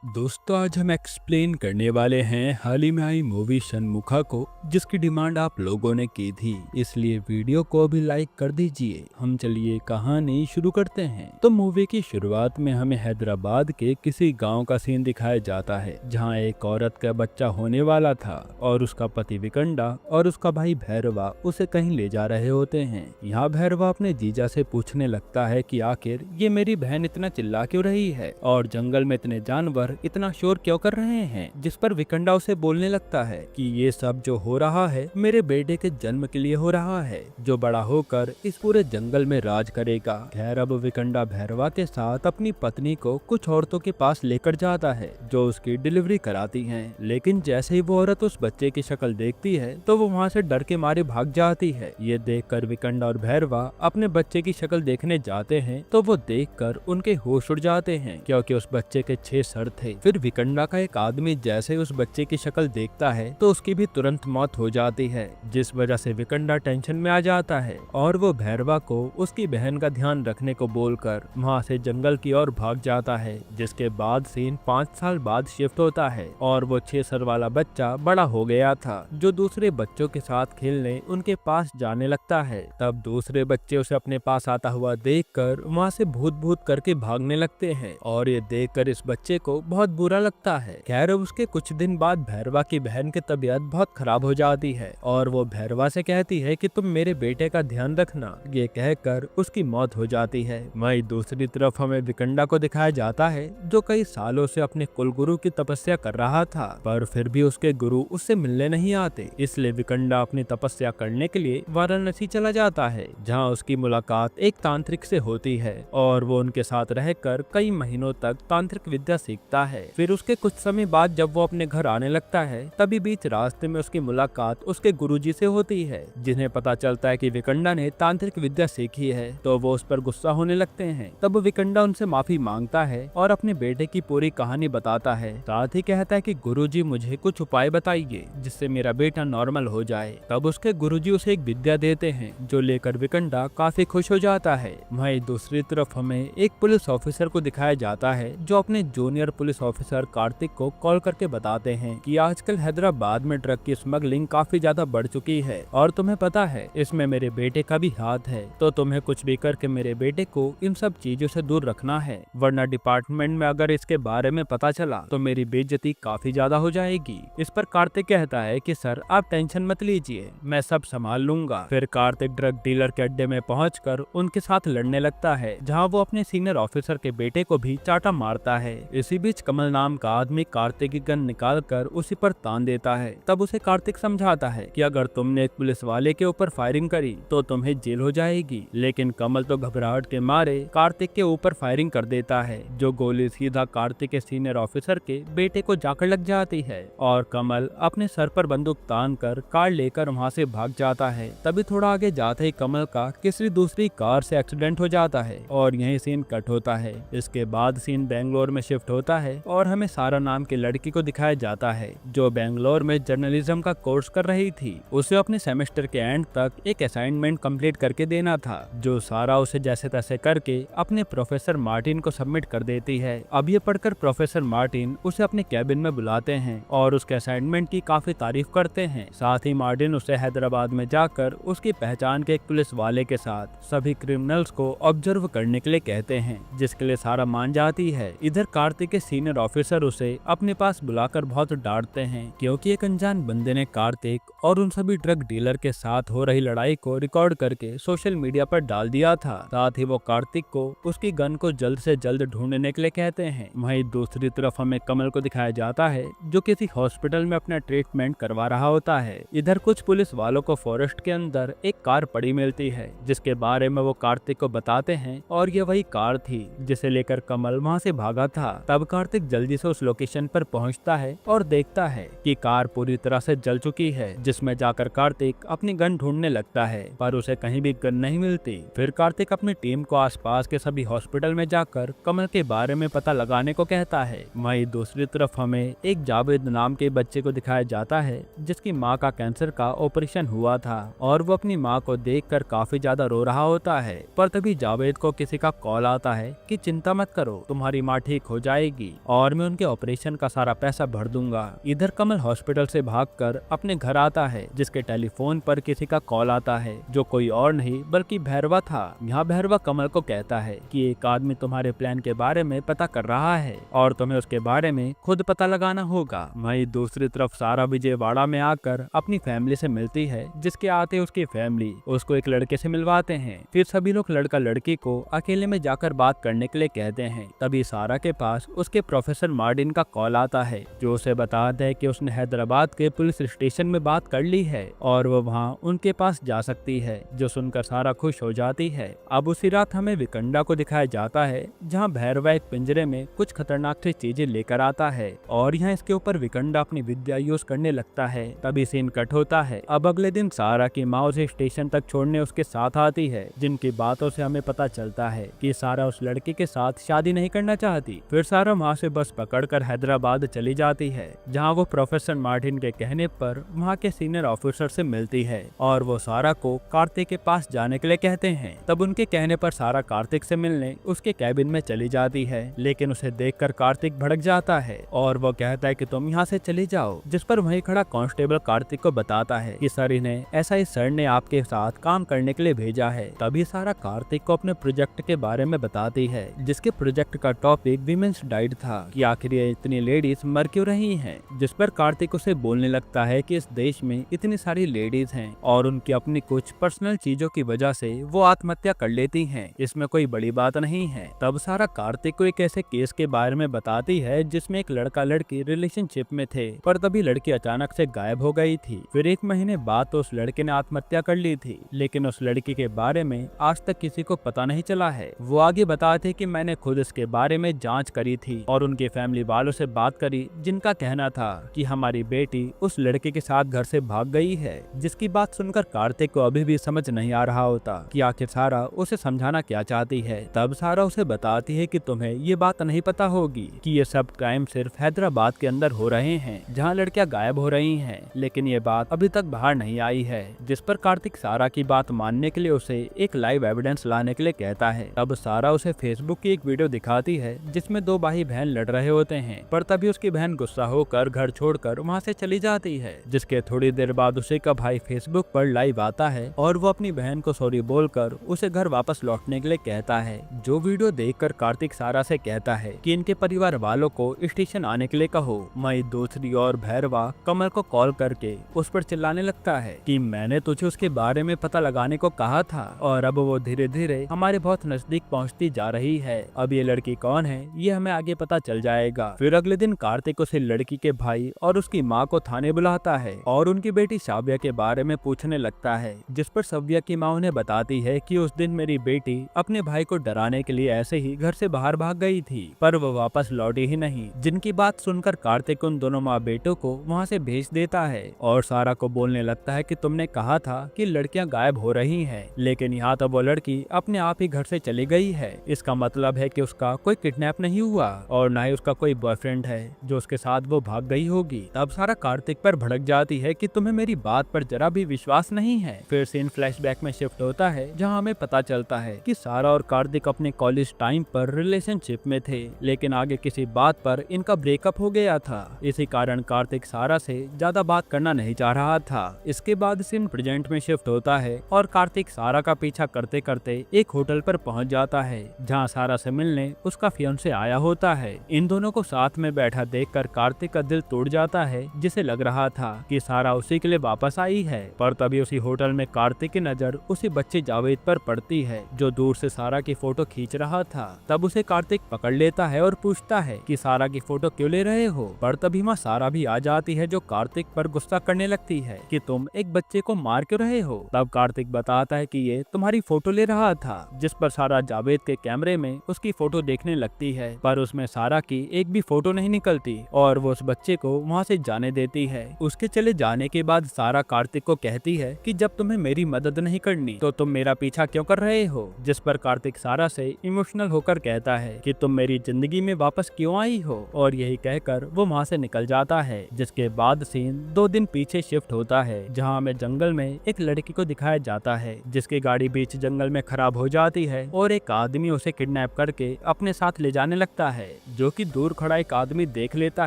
दोस्तों, आज हम एक्सप्लेन करने वाले हैं हाल ही में आई मूवी षणमुखा को, जिसकी डिमांड आप लोगों ने की थी। इसलिए वीडियो को भी लाइक कर दीजिए। हम चलिए कहानी शुरू करते हैं। तो मूवी की शुरुआत में हमें हैदराबाद के किसी गांव का सीन दिखाया जाता है, जहां एक औरत का बच्चा होने वाला था और उसका पति विकंडा और उसका भाई भैरवा उसे कहीं ले जा रहे होते हैं। यहाँ भैरवा अपने जीजा से पूछने लगता है कि आखिर ये मेरी बहन इतना चिल्ला क्यों रही है और जंगल में इतने जानवर इतना शोर क्यों कर रहे हैं। जिस पर विकंडा उसे बोलने लगता है कि ये सब जो हो रहा है मेरे बेटे के जन्म के लिए हो रहा है, जो बड़ा होकर इस पूरे जंगल में राज करेगा। खैर, अब विकंडा भैरवा के साथ अपनी पत्नी को कुछ औरतों के पास लेकर जाता है जो उसकी डिलीवरी कराती हैं। लेकिन जैसे ही वो औरत उस बच्चे की शक्ल देखती है तो वो वहाँ से डर के मारे भाग जाती है। ये देखकर विकंडा और भैरवा अपने बच्चे की शक्ल देखने जाते हैं तो वो देखकर उनके होश उड़ जाते हैं, क्योंकि उस बच्चे के 6 सर थे। फिर विकंडा का एक आदमी जैसे उस बच्चे की शक्ल देखता है तो उसकी भी तुरंत मौत हो जाती है, जिस वजह से विकंडा टेंशन में आ जाता है और वो भैरवा को उसकी बहन का ध्यान रखने को बोलकर वहाँ से जंगल की ओर भाग जाता है। जिसके बाद सीन 5 साल बाद शिफ्ट होता है और वो 6 सर वाला बच्चा बड़ा हो गया था, जो दूसरे बच्चों के साथ खेलने उनके पास जाने लगता है। तब दूसरे बच्चे उसे अपने पास आता हुआ देखकर वहाँ से भूत भूत करके भागने लगते हैं और ये देखकर इस बच्चे को बहुत बुरा लगता है। खैर, उसके कुछ दिन बाद भैरवा की बहन की तबीयत बहुत खराब हो जाती है और वो भैरवा से कहती है कि तुम मेरे बेटे का ध्यान रखना। ये कहकर उसकी मौत हो जाती है। वहीं दूसरी तरफ हमें विकंडा को दिखाया जाता है, जो कई सालों से अपने कुलगुरु की तपस्या कर रहा था, पर फिर भी उसके गुरु उससे मिलने नहीं आते। इसलिए विकंडा अपनी तपस्या करने के लिए वाराणसी चला जाता है, जहाँ उसकी मुलाकात एक तांत्रिक से होती है और वो उनके साथ रहकर कई महीनों तक तांत्रिक विद्या सीखता है। फिर उसके कुछ समय बाद जब वो अपने घर आने लगता है, तभी बीच रास्ते में उसकी मुलाकात उसके गुरुजी से होती है, जिन्हें पता चलता है कि विकंडा ने तांत्रिक विद्या सीखी है तो वो उस पर गुस्सा होने लगते हैं। तब विकंडा उनसे माफी मांगता है और अपने बेटे की पूरी कहानी बताता है। साथ ही कहता है कि गुरुजी मुझे कुछ उपाय बताइए जिससे मेरा बेटा नॉर्मल हो जाए। तब उसके गुरुजी उसे एक विद्या देते हैं, जो लेकर विकंडा काफी खुश हो जाता है। वहीं दूसरी तरफ हमें एक पुलिस ऑफिसर को दिखाया जाता है, जो अपने जूनियर पुलिस ऑफिसर कार्तिक को कॉल करके बताते हैं कि आजकल हैदराबाद में ड्रग की स्मगलिंग काफी ज्यादा बढ़ चुकी है और तुम्हें पता है इसमें मेरे बेटे का भी हाथ है, तो तुम्हें कुछ भी करके मेरे बेटे को इन सब चीजों से दूर रखना है, वरना डिपार्टमेंट में अगर इसके बारे में पता चला तो मेरी बेइज्जती काफी ज्यादा हो जाएगी। इस पर कार्तिक कहता है कि सर आप टेंशन मत लीजिए, मैं सब संभाल लूंगा। फिर कार्तिक ड्रग डीलर के अड्डे में पहुंचकर उनके साथ लड़ने लगता है, जहां वो अपने सीनियर ऑफिसर के बेटे को भी चाटा मारता है। इसी बीच कमल नाम का आदमी कार्तिक की गन निकालकर उसी पर तान देता है। तब उसे कार्तिक समझाता है कि अगर तुमने एक पुलिस वाले के ऊपर फायरिंग करी तो तुम्हें जेल हो जाएगी, लेकिन कमल तो घबराहट के मारे कार्तिक के ऊपर फायरिंग कर देता है, जो गोली सीधा कार्तिक के सीनियर ऑफिसर के बेटे को जाकर लग जाती है और कमल अपने सर पर बंदूक तान कर कार लेकर वहाँ से भाग जाता है। तभी थोड़ा आगे जाते ही कमल का किसी दूसरी कार से एक्सीडेंट हो जाता है और यही सीन कट होता है। इसके बाद सीन बेंगलोर में शिफ्ट होता है और हमें सारा नाम की लड़की को दिखाया जाता है, जो बेंगलोर में जर्नलिज्म का कोर्स कर रही थी। उसे अपने सेमेस्टर के एंड तक एक असाइनमेंट कंप्लीट करके देना था, जो सारा उसे जैसे तैसे करके अपने प्रोफेसर मार्टिन को सबमिट कर देती है। अब ये पढ़कर प्रोफेसर मार्टिन उसे अपने कैबिन में बुलाते हैं और उसके असाइनमेंट की काफी तारीफ करते हैं। साथ ही मार्टिन उसे हैदराबाद में जाकर उसकी पहचान के एक पुलिस वाले के साथ सभी क्रिमिनल्स को ऑब्जर्व करने के लिए कहते हैं, जिसके लिए सारा मान जाती है। इधर कार्तिक के सीनियर ऑफिसर उसे अपने पास बुलाकर बहुत डांटते हैं, क्योंकि एक अनजान बंदे ने कार्तिक और उन सभी ड्रग डीलर के साथ हो रही लड़ाई को रिकॉर्ड करके सोशल मीडिया पर डाल दिया था। साथ ही वो कार्तिक को उसकी गन को जल्द से जल्द ढूंढने के लिए कहते हैं। वहीं दूसरी तरफ हमें कमल को दिखाया जाता है, जो किसी हॉस्पिटल में अपना ट्रीटमेंट करवा रहा होता है। इधर कुछ पुलिस वालों को फॉरेस्ट के अंदर एक कार पड़ी मिलती है, जिसके बारे में वो कार्तिक को बताते हैं और ये वही कार थी जिसे लेकर कमल वहाँ से भागा था। तब कार्तिक जल्दी से उस लोकेशन पर पहुँचता है और देखता है कि कार पूरी तरह से जल चुकी है, जिसमें जाकर कार्तिक अपनी गन ढूंढने लगता है, पर उसे कहीं भी गन नहीं मिलती। फिर कार्तिक अपनी टीम को आसपास के सभी हॉस्पिटल में जाकर कमल के बारे में पता लगाने को कहता है। वहीं दूसरी तरफ हमें एक जावेद नाम के बच्चे को दिखाया जाता है, जिसकी माँ का कैंसर का ऑपरेशन हुआ था और वो अपनी माँ को देखकर काफी ज्यादा रो रहा होता है। पर तभी जावेद को किसी का कॉल आता है कि चिंता मत करो, तुम्हारी माँ ठीक हो जाएगी। जाएगी और मैं उनके ऑपरेशन का सारा पैसा भर दूंगा। इधर कमल हॉस्पिटल से भागकर अपने घर आता है, जिसके टेलीफोन पर किसी का कॉल आता है जो कोई और नहीं बल्कि भैरवा था। यहाँ भैरवा कमल को कहता है कि एक आदमी तुम्हारे प्लान के बारे में पता कर रहा है और तुम्हें उसके बारे में खुद पता लगाना होगा। वहीं दूसरी तरफ सारा विजयवाड़ा में आकर अपनी फैमिली से मिलती है, जिसके आते उसकी फैमिली उसको एक लड़के से मिलवाते हैं। फिर सभी लोग लड़का लड़की को अकेले में जाकर बात करने के लिए कहते हैं। तभी सारा के पास उसके प्रोफेसर मार्टिन का कॉल आता है, जो उसे बताता है कि उसने हैदराबाद के पुलिस स्टेशन में बात कर ली है और वो वहाँ उनके पास जा सकती है, जो सुनकर सारा खुश हो जाती है। अब उसी रात हमें विकंडा को दिखाया जाता है, जहाँ भैरवा एक पिंजरे में कुछ खतरनाक सी चीजें लेकर आता है और यहाँ इसके ऊपर विकंडा अपनी विद्या यूज करने लगता है। तभी सीन कट होता है। अब अगले दिन सारा की माँ उसे स्टेशन तक छोड़ने उसके साथ आती है, जिनकी बातों से हमें पता चलता है कि सारा उस लड़के के साथ शादी नहीं करना चाहती। फिर सारा वहाँ से बस पकड़कर हैदराबाद चली जाती है, जहाँ वो प्रोफेसर मार्टिन के कहने पर वहाँ के सीनियर ऑफिसर से मिलती है और वो सारा को कार्तिक के पास जाने के लिए कहते हैं। तब उनके कहने पर सारा कार्तिक से मिलने उसके कैबिन में चली जाती है, लेकिन उसे देखकर कार्तिक भड़क जाता है और वो कहता है कि तुम यहाँ से चली जाओ। जिस पर वहीं खड़ा कांस्टेबल कार्तिक को बताता है कि सर इन्हें SI सर ने आपके साथ काम करने के लिए भेजा है। तभी सारा कार्तिक को अपने प्रोजेक्ट के बारे में बताती है, जिसके प्रोजेक्ट का टॉपिक विमेंस डाइट था कि आखिर ये इतनी लेडीज मर क्यों रही हैं। जिस पर कार्तिक उसे बोलने लगता है कि इस देश में इतनी सारी लेडीज हैं और उनकी अपनी कुछ पर्सनल चीजों की वजह से वो आत्महत्या कर लेती हैं, इसमें कोई बड़ी बात नहीं है। तब सारा कार्तिक को एक ऐसे केस के बारे में बताती है जिसमें एक लड़का लड़की रिलेशनशिप में थे, पर तभी लड़की अचानक से गायब हो गई थी। फिर 1 महीने बाद तो उस लड़के ने आत्महत्या कर ली थी, लेकिन उस लड़की के बारे में आज तक किसी को पता नहीं चला है। वो आगे बताते कि मैंने खुद इसके बारे में जांच करी थी और उनके फैमिली वालों से बात करी, जिनका कहना था कि हमारी बेटी उस लड़के के साथ घर से भाग गई है। जिसकी बात सुनकर कार्तिक को अभी भी समझ नहीं आ रहा होता कि आखिर सारा उसे समझाना क्या चाहती है। तब सारा उसे बताती है कि तुम्हें ये बात नहीं पता होगी कि ये सब क्राइम सिर्फ हैदराबाद के अंदर हो रहे हैं, जहाँ लड़कियां गायब हो रही हैं, लेकिन ये बात अभी तक बाहर नहीं आई है। जिस पर कार्तिक सारा की बात मानने के लिए उसे एक लाइव एविडेंस लाने के लिए कहता है। तब सारा उसे फेसबुक की एक वीडियो दिखाती है, जिसमें 2 भाई बहन लड़ रहे होते हैं, पर तभी उसकी बहन गुस्सा होकर घर छोड़कर वहाँ से चली जाती है। जिसके थोड़ी देर बाद उसे का भाई फेसबुक पर लाइव आता है और वो अपनी बहन को सॉरी बोलकर उसे घर वापस लौटने के लिए कहता है। जो वीडियो देखकर कार्तिक सारा से कहता है कि इनके परिवार वालों को स्टेशन आने के लिए कहो। वहीं दूसरी ओर भैरवा कमल को कॉल करके उस पर चिल्लाने लगता है कि मैंने तुझे उसके बारे में पता लगाने को कहा था और अब वो धीरे धीरे हमारे बहुत नजदीक पहुंचती जा रही है। अब ये लड़की कौन है ये हमें आगे पता चल जाएगा। फिर अगले दिन कार्तिक उसे लड़की के भाई और उसकी माँ को थाने बुलाता है और उनकी बेटी शाव्या के बारे में पूछने लगता है। जिस पर शाव्या की माँ उन्हें बताती है कि उस दिन मेरी बेटी अपने भाई को डराने के लिए ऐसे ही घर से बाहर भाग गई थी, पर वो वापस लौटी ही नहीं। जिनकी बात सुनकर कार्तिक उन दोनों माँ बेटों को वहाँ से भेज देता है और सारा को बोलने लगता है कि तुमने कहा था कि लड़कियां गायब हो रही हैं, लेकिन यहाँ तो वो लड़की अपने आप ही घर से चली गई है। इसका मतलब है कि उसका कोई किडनैप नहीं हुआ और न ही उसका कोई बॉयफ्रेंड है जो उसके साथ वो भाग गई होगी। तब सारा कार्तिक पर भड़क जाती है कि तुम्हें मेरी बात पर जरा भी विश्वास नहीं है। फिर सीन फ्लैशबैक में शिफ्ट होता है, जहाँ हमें पता चलता है कि सारा और कार्तिक अपने कॉलेज टाइम पर रिलेशनशिप में थे, लेकिन आगे किसी बात पर इनका ब्रेकअप हो गया था। इसी कारण कार्तिक सारा से ज्यादा बात करना नहीं चाह रहा था। इसके बाद सीन प्रेजेंट में शिफ्ट होता है और कार्तिक सारा का पीछा करते करते एक होटल पर पहुंच जाता है, जहां सारा से मिलने उसका फियांसे आया होता है। इन दोनों को साथ में बैठा देखकर कार्तिक का दिल टूट जाता है, जिसे लग रहा था कि सारा उसी के लिए वापस आई है। पर तभी उसी होटल में कार्तिक की नजर उसी बच्चे जावेद पर पड़ती है, जो दूर से सारा की फोटो खींच रहा था। तब उसे कार्तिक पकड़ लेता है और पूछता है कि सारा की फोटो क्यों ले रहे हो। पर तभी माँ सारा भी आ जाती है, जो कार्तिक पर गुस्सा करने लगती है कि तुम एक बच्चे को मार क्यों रहे हो। तब कार्तिक बताता है कि ये तुम्हारी फोटो ले रहा था। जिस पर सारा जावेद के कैमरे में उसकी फोटो देखने लगती है, पर उसमें सारा की एक भी फोटो नहीं निकलती और वो उस बच्चे को वहाँ से जाने देती है। उसके चले जाने के बाद सारा कार्तिक को कहती है कि जब तुम्हें मेरी मदद नहीं करनी तो तुम मेरा पीछा क्यों कर रहे हो। जिस पर कार्तिक सारा से इमोशनल होकर कहता है कि तुम मेरी जिंदगी में वापस क्यों आई हो, और यही कहकर वो वहाँ से निकल जाता है। जिसके बाद सीन 2 दिन पीछे शिफ्ट होता है, जहाँ हमें जंगल में एक लड़की को दिखाया जाता है, जिसकी गाड़ी बीच जंगल में खराब हो जाती है और एक आदमी उसे किडनैप करके अपने साथ ले जाने लगता है। जो कि दूर खड़ा एक आदमी देख लेता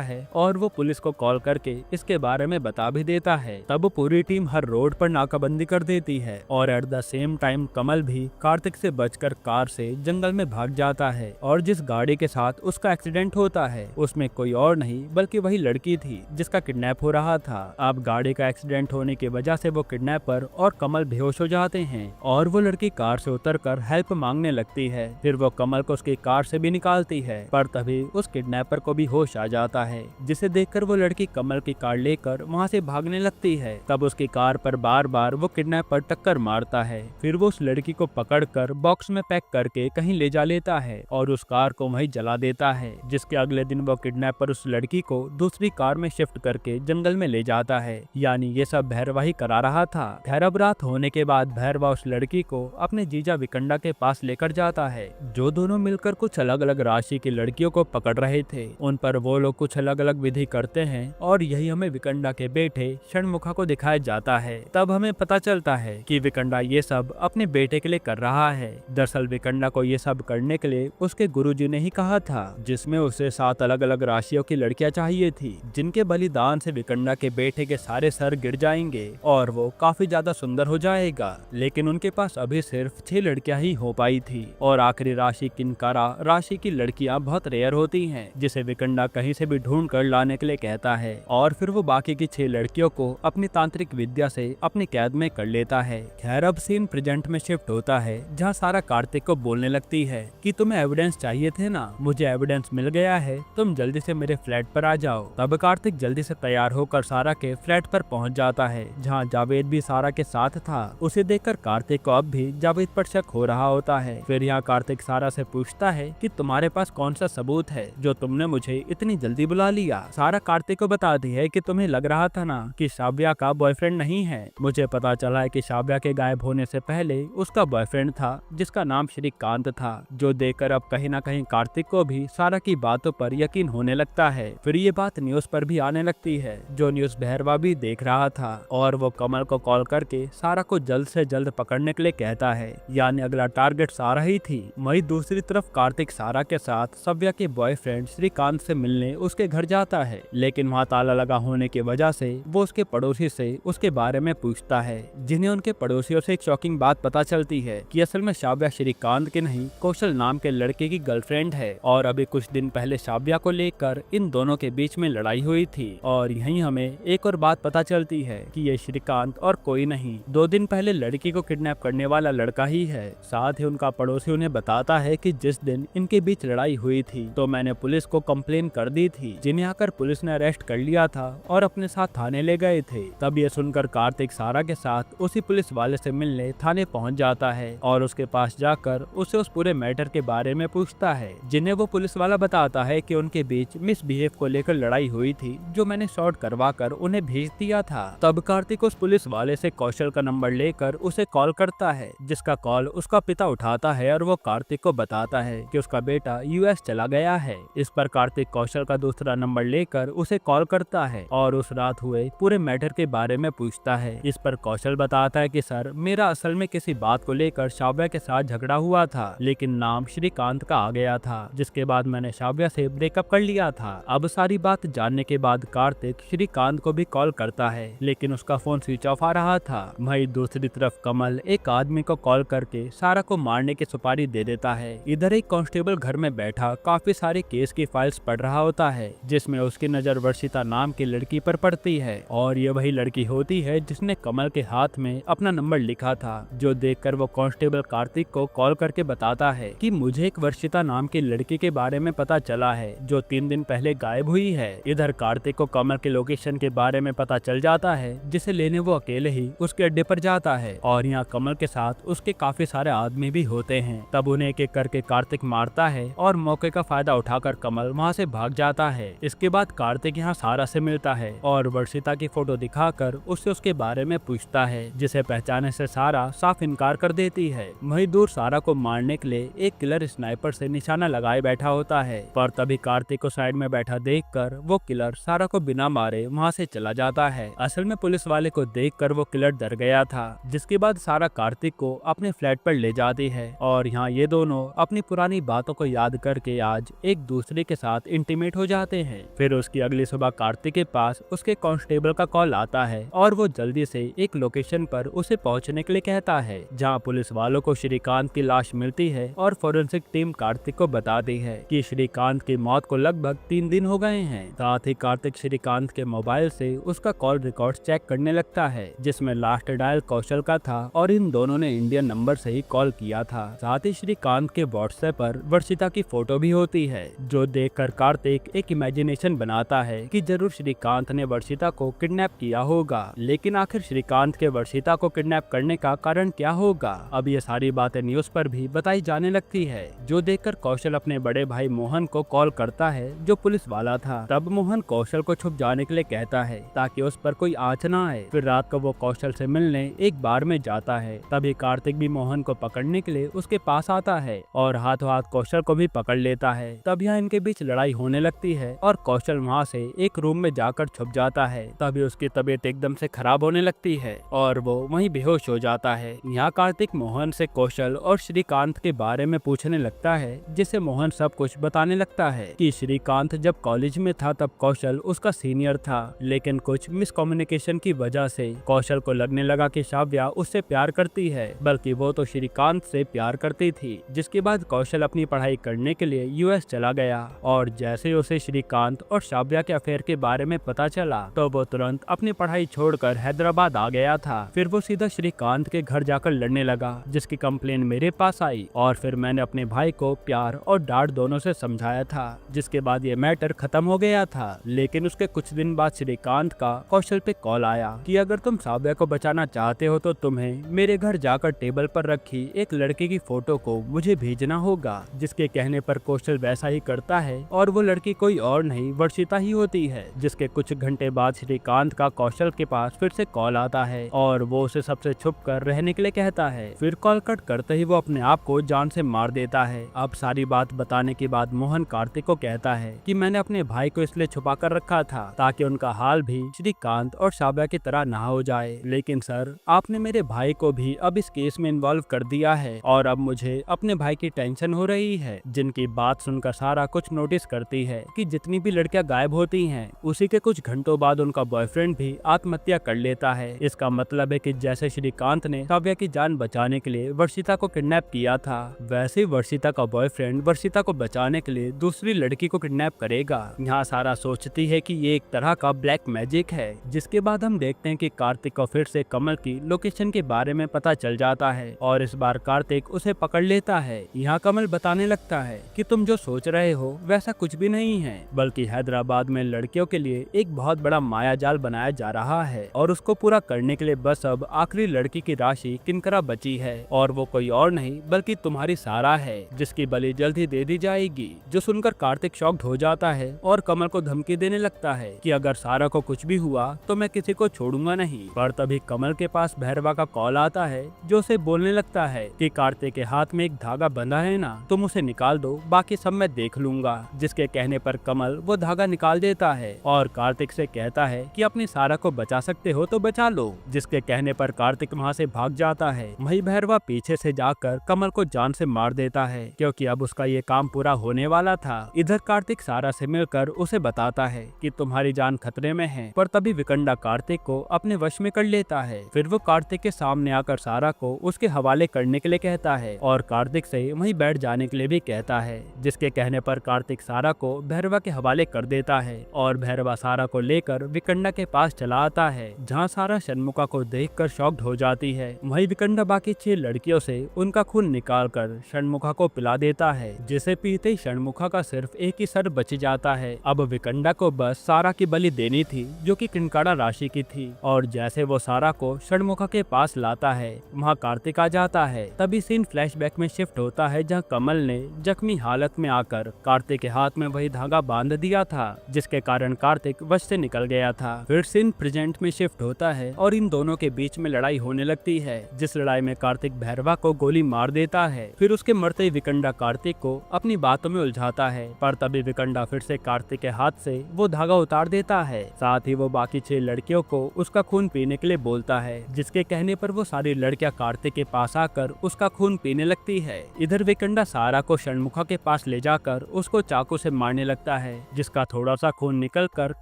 है और वो पुलिस को कॉल करके इसके बारे में बता भी देता है। तब पूरी टीम हर रोड पर नाकाबंदी कर देती है और एट द सेम टाइम कमल भी कार्तिक से बचकर कार से जंगल में भाग जाता है और जिस गाड़ी के साथ उसका एक्सीडेंट होता है उसमें कोई और नहीं बल्कि वही लड़की थी जिसका किडनैप हो रहा था। अब गाड़ी का एक्सीडेंट होने की वजह से वो किडनैपर और कमल बेहोश हो जाते हैं और वो लड़की कार से उतरकर हेल्प मांगने लगती है। फिर वो कमल को उसकी कार से भी निकालती है पर तभी उस किडनैपर को भी होश आ जाता है, जिसे देखकर वो लड़की कमल की कार लेकर वहाँ से भागने लगती है। तब उसकी कार पर बार बार वो किडनैपर टक्कर मारता है। फिर वो उस लड़की को पकड़कर बॉक्स में पैक करके कहीं ले जा लेता है और उस कार को वहीं जला देता है, जिसके अगले दिन वो किडनैपर उस लड़की को दूसरी कार में शिफ्ट करके जंगल में ले जाता है। यानी ये सब भैरवा ही करा रहा था। खैर अब रात होने के बाद भैरवा उस लड़की को अपने जीजा विकंडा के पास लेकर जाता है, जो दोनों मिलकर कुछ अलग अलग राशि की लड़कियों को पकड़ रहे थे। उन पर वो लोग कुछ अलग अलग विधि करते हैं और यही हमें विकंडा के बेटे षणमुखा को दिखाया जाता है। तब हमें पता चलता है कि विकंडा ये सब अपने बेटे के लिए कर रहा है। दरअसल विकंडा को ये सब करने के लिए उसके गुरुजी ने ही कहा था, जिसमें उसे 7 अलग अलग राशियों की लड़कियां चाहिए थी, जिनके बलिदान से विकंडा के बेटे के सारे सर गिर जाएंगे और वो काफी ज्यादा सुंदर हो जाएगा। लेकिन उनके पास अभी सिर्फ 6 लड़कियां ही हो पाई थी और आखिरी राशि किनकारा राशि की लड़कियां बहुत रेयर होती हैं, जिसे विकंडा कहीं से भी ढूंढ कर लाने के लिए कहता है और फिर वो बाकी की 6 लड़कियों को अपनी तांत्रिक विद्या से अपनी कैद में कर लेता है। खैर अब सीन प्रेजेंट में शिफ्ट होता है, जहाँ सारा कार्तिक को बोलने लगती है कि तुम्हें एविडेंस चाहिए थे ना, मुझे एविडेंस मिल गया है, तुम जल्दी से मेरे फ्लैट पर आ जाओ। तब कार्तिक जल्दी से तैयार होकर सारा के फ्लैट पर पहुंच जाता है, जहां जावेद भी सारा के साथ था। उसे देखकर कार्तिक को अब भी जावेद पर शक हो रहा होता है। फिर यहाँ कार्तिक सारा से पूछता है कि तुम्हारे पास कौन सा सबूत है जो तुमने मुझे इतनी जल्दी बुला लिया। सारा कार्तिक को बताती है कि तुम्हें लग रहा था ना कि शाव्या का बॉयफ्रेंड नहीं है, मुझे पता चला है कि शाव्या के गायब होने से पहले उसका बॉयफ्रेंड था जिसका नाम श्रीकांत था। जो देखकर अब कहीं ना कहीं कार्तिक को भी सारा की बातों पर यकीन होने लगता है। फिर ये बात न्यूज पर भी आने लगती है, जो न्यूज भैरवा भी देख रहा था और वो कमल को कॉल करके सारा को जल्द से जल्द पकड़ने के लिए कहता है, यानी अगला टारगेट सारा ही थी। वहीं दूसरी तरफ कार्तिक सारा के साथ सव्या के बॉयफ्रेंड श्रीकांत से मिलने उसके घर जाता है, लेकिन वहाँ ताला लगा होने की वजह से वो उसके पड़ोसी से उसके बारे में पूछता है, जिन्हें उनके पड़ोसियों से एक शॉकिंग बात पता चलती है कि असल में शाव्या श्रीकांत के नहीं कौशल नाम के लड़के की गर्लफ्रेंड है और अभी कुछ दिन पहले शाव्या को लेकर इन दोनों के बीच में लड़ाई हुई थी। और यहीं हमें एक और बात पता चलती है कि ये श्रीकांत और कोई नहीं, 2 दिन पहले लड़की को किडनैप करने वाला लड़का ही है। साथ ही उनका पड़ोसी उन्हें बताता है कि जिस दिन इनके बीच लड़ाई हुई थी तो मैंने पुलिस को कंप्लेन कर दी थी, जिन्हें आकर पुलिस ने अरेस्ट कर लिया था और अपने साथ थाने ले गए थे। तब ये सुनकर कार्तिक सारा के साथ उसी पुलिस वाले से मिलने थाने पहुंच जाता है और उसके पास जाकर उसे उस पूरे मैटर के बारे में पूछता है, जिन्हें वो पुलिस वाला बताता है कि उनके बीच मिसबिहेव को लेकर लड़ाई हुई थी, जो मैंने शॉर्ट करवा कर उन्हें भेज दिया था। तब कार्तिक उस पुलिस वाले से कौशल का नंबर लेकर उसे कॉल करता है, जिसका कॉल उसका पिता उठाता है और वो कार्तिक को बताता है कि उसका बेटा यूएस चला गया है। इस पर कार्तिक कौशल का दूसरा नंबर लेकर उसे कॉल करता है और उस रात हुए पूरे मैटर के बारे में पूछता है। इस पर कौशल बताता है कि सर, मेरा असल में किसी बात को लेकर शाव्या के साथ झगड़ा हुआ था, लेकिन नाम श्रीकांत का आ गया था, जिसके बाद मैंने शाव्या से ब्रेकअप कर लिया था। अब सारी बात जानने के बाद कार्तिक श्रीकांत को भी कॉल करता है, लेकिन उसका फोन स्विच ऑफ आ रहा था। वहीं दूसरी तरफ कमल एक आदमी को कॉल करके सारा को मारने की सुपारी दे देता है। इधर एक कांस्टेबल घर में बैठा काफी सारे केस की फाइल्स पढ़ रहा होता है, जिसमें उसकी नजर वर्षिता नाम की लड़की पर पड़ती है और ये वही लड़की होती है जिसने कमल के हाथ में अपना नंबर लिखा था। जो देखकर वो कांस्टेबल कार्तिक को कॉल करके बताता है कि मुझे एक वर्षिता नाम की लड़की के बारे में पता चला है, जो 3 दिन पहले गायब हुई है। इधर कार्तिक को कमल के लोकेशन के बारे में पता चल जाता है, जिसे लेने वो अकेले ही उसके अड्डे पर जाता है और यहाँ कमल के साथ उसके काफी सारे आदमी भी होते हैं। तब उन्हें एक एक करके कार्तिक मारता है और मौके का फायदा उठाकर कमल वहाँ से भाग जाता है। इसके बाद कार्तिक यहाँ सारा से मिलता है और वर्षिता की फोटो दिखाकर उससे उसके बारे में पूछता है, जिसे पहचाने से सारा साफ इनकार कर देती है। वहीं दूर सारा को मारने के लिए एक किलर स्नाइपर से निशाना लगाए बैठा होता है, पर तभी कार्तिक को साइड में बैठा देखकर वो किलर सारा को बिना मारे वहाँ से चला जाता है। असल में पुलिस वाले को देखकर वो किलर डर गया था, जिसके बाद सारा कार्तिक को अपने फ्लैट पर ले जाती है और यहाँ ये दोनों अपनी पुरानी बातों को याद करके आज आज एक दूसरे के साथ इंटीमेट हो जाते हैं। फिर उसकी अगली सुबह कार्तिक के पास उसके कांस्टेबल का कॉल आता है और वो जल्दी से एक लोकेशन पर उसे पहुंचने के लिए कहता है, जहां पुलिस वालों को श्रीकांत की लाश मिलती है और फोरेंसिक टीम कार्तिक को बताती है कि श्रीकांत की मौत को लगभग 3 दिन हो गए हैं। साथ ही कार्तिक श्रीकांत के मोबाइल से उसका कॉल रिकॉर्ड चेक करने लगता है, जिसमें लास्ट डायल कौशल का था और इन दोनों ने इंडियन नंबर से ही कॉल किया था। साथ ही श्रीकांत के व्हाट्सएप पर वर्षिता की फोटो भी होती है, जो देखकर कार्तिक एक इमेजिनेशन बनाता है कि जरूर श्रीकांत ने वर्षिता को किडनैप किया होगा। लेकिन आखिर श्रीकांत के वर्षिता को किडनैप करने का कारण क्या होगा? अब ये सारी बातें न्यूज पर भी बताई जाने लगती है, जो देखकर कौशल अपने बड़े भाई मोहन को कॉल करता है, जो पुलिस वाला था। तब मोहन कौशल को छुप जाने के लिए कहता है ताकि उस पर कोई आंच न आए। फिर रात को वो कौशल से मिलने एक बार में जाता है। तभी कार्तिक भी मोहन को पकड़ने के लिए उसके पास आता है और हाथों हाथ कौशल को भी पकड़ लेता है। तब यहाँ इनके बीच लड़ाई होने लगती है और कौशल वहाँ से एक रूम में जाकर छुप जाता है। तभी उसकी तबीयत एकदम से खराब होने लगती है और वो वहीं बेहोश हो जाता है। यहाँ कार्तिक मोहन से कौशल और श्रीकांत के बारे में पूछने लगता है, जिसे मोहन सब कुछ बताने लगता है कि श्रीकांत जब कॉलेज में था तब कौशल उसका सीनियर था, लेकिन कुछ मिसकम्युनिकेशन की वजह से कौशल को लगने लगा कि शाव्या उससे प्यार करती है, बल्कि वो तो श्रीकांत से प्यार करती थी। जिसके बाद कौशल अपनी पढ़ाई करने के लिए यूएस चला गया और जैसे उसे श्रीकांत और शाव्या के अफेयर के बारे में पता चला तो वो तुरंत अपनी पढ़ाई छोड़कर हैदराबाद आ गया था। फिर वो सीधा श्रीकांत के घर जाकर लड़ने लगा, जिसकी कंप्लेन मेरे पास आई और फिर मैंने अपने भाई को प्यार और डांट दोनों से समझाया था, जिसके बाद ये मैटर खत्म हो गया था। लेकिन उसके कुछ दिन बाद श्रीकांत का कौशल पे कॉल आया कि अगर तुम शाव्या को बचाना चाहते हो तो तुम्हें मेरे घर जाकर टेबल पर रखी एक लड़की की फोटो को मुझे भेजना होगा। जिसके कहने पर कौशल वैसा ही करता है और वो लड़की कोई और नहीं वर्षिता ही होती है। जिसके कुछ घंटे बाद श्रीकांत का कौशल के पास फिर से कॉल आता है और वो उसे सबसे छुप कर रहने के लिए कहता है। फिर कॉल कट करते ही वो अपने आप को जान से मार देता है। अब सारी बात बताने के बाद मोहन कार्तिक को कहता है कि मैंने अपने भाई को इसलिए छुपा कर रखा था ताकि उनका हाल भी श्रीकांत और शाव्या की तरह ना हो जाए। लेकिन सर, आपने मेरे भाई को भी अब इस केस में इन्वॉल्व कर दिया है और अब मुझे अपने भाई की टेंशन हो रही है। जिनकी बात सुनकर सारा कुछ नोटिस करती है कि जितनी भी लड़कियां गायब होती हैं, उसी के कुछ घंटों बाद उनका बॉयफ्रेंड भी आत्महत्या कर लेता है। इसका मतलब है कि जैसे श्रीकांत ने शाव्या की जान बचाने के लिए वर्षिता को किडनैप किया था, वैसे ही वर्षिता का बॉयफ्रेंड वर्षिता को बचाने के लिए दूसरी लड़की को किडनैप करेगा। यहाँ सारा सोचती है कि ये एक तरह का ब्लैक मैजिक है। जिसके बाद हम देखते हैं कि कार्तिक को फिर से कमल की लोकेशन के बारे में पता चल जाता है और इस बार कार्तिक उसे पकड़ लेता है। यहाँ कमल बताने लगता है कि तुम जो सोच रहे हो वैसा कुछ भी नहीं है, बल्कि हैदराबाद में लड़कियों के लिए एक बहुत बड़ा माया जाल बनाया जा रहा है और उसको पूरा करने के लिए बस अब आखिरी लड़की की राशि किनकरा बची है और वो कोई और नहीं बल्कि तुम्हारी सारा है, जिसकी बलि जल्द ही दे दी जाएगी। जो सुनकर कार्तिक शॉक्ड हो जाता है और कमल को धमकी देने लगता है कि अगर सारा को कुछ भी हुआ तो मैं किसी को छोड़ूंगा नहीं। पर तभी कमल के पास भैरवा का कॉल आता है, जो उसे बोलने लगता है कि कार्तिक के हाथ में एक धागा बंधा है ना, तुम उसे निकाल दो, बाकी सब मैं देख लूंगा। जिसके कहने पर कमल वो धागा निकाल देता है और कार्तिक से कहता है कि अपनी सारा को बचा सकते हो तो बचा लो। जिसके कहने पर कार्तिक वहाँ से भाग जाता है। वही भैरवा पीछे से जाकर कमल को जान से मार देता है, क्योंकि अब उसका ये काम पूरा होने वाला था। इधर कार्तिक सारा से मिलकर उसे बताता है कि तुम्हारी जान खतरे में है, पर तभी विकंडा कार्तिक को अपने वश में कर लेता है। फिर वो कार्तिक के सामने आकर सारा को उसके हवाले करने के लिए कहता है और कार्तिक से वहीं बैठ जाने के लिए भी कहता है। जिसके कहने पर कार्तिक सारा को भैरवा के हवाले कर देता है और भैरवा सारा को लेकर विकंडा के पास चला आता है, जहाँ सारा षणमुखा को देखकर शॉक्ड हो जाती है। वहीं विकंडा बाकी 6 लड़कियों से उनका खून निकालकर षणमुखा को पिला देता है, जिसे पीते ही षणमुखा का सिर्फ एक ही सर बच जाता है। अब विकंडा को बस सारा की बलि देनी थी, जो कि किनकाड़ा राशि की थी। और जैसे वो सारा को षणमुखा के पास लाता है, वहाँ कार्तिक आ जाता है। तभी सीन फ्लैशबैक में शिफ्ट होता है, जहाँ कमल ने जख्मी हालत में आकर कार्तिक के हाथ में वही धागा बांध दिया था, जिसके कारण कार्तिक वश से निकल गया था। फिर सीन प्रेजेंट में शिफ्ट होता है और इन दोनों के बीच में लड़ाई होने लगती है, जिस लड़ाई में कार्तिक भैरवा को गोली मार देता है। फिर उसके मरते ही विकंडा कार्तिक को अपनी बातों में उलझाता है, पर तभी विकंडा फिर से कार्तिक के हाथ से वो धागा उतार देता है। साथ ही वो बाकी 6 लड़कियों को उसका खून पीने के लिए बोलता है, जिसके कहने पर वो सारी लड़कियां कार्तिक के पास आकर उसका खून पीने लगती है। इधर विकंडा सारा को षणमुखा के पास ले जाकर उसको चाकू से मारने लगता है, जिसका थोड़ा सा खून निकलकर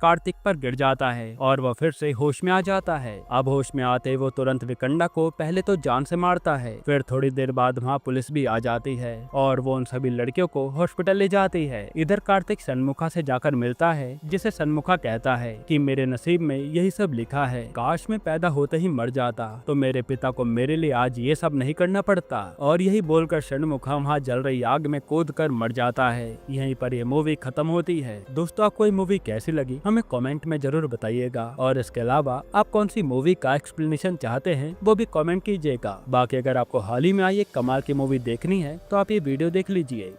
कार्तिक पर गिर जाता है और वह फिर से होश में आ जाता है। अब होश में आते वो तुरंत विकंडा को पहले तो जान से मारता है, फिर थोड़ी देर बाद वहाँ पुलिस भी आ जाती है और वो उन सभी लड़कियों को हॉस्पिटल ले जाती है। इधर कार्तिक सनमुखा से जाकर मिलता है, जिसे सनमुखा कहता है कि मेरे नसीब में यही सब लिखा है, काश मैं पैदा होते ही मर जाता तो मेरे पिता को मेरे लिए आज ये सब नहीं करना पड़ता। और यही बोलकर सनमुखा वहाँ जल रही आग में कूद कर मर जाता है। यहीं पर ये मूवी खत्म होती है। दोस्तों, आपको ये मूवी कैसी लगी हमें कमेंट में जरूर बताइएगा, और इसके अलावा आप कौन सी मूवी का एक्सप्लेनेशन चाहते हैं वो भी कमेंट कीजिएगा। बाकी अगर आपको हाल ही में आई एक कमाल की मूवी देखनी है तो आप ये वीडियो देख लीजिए।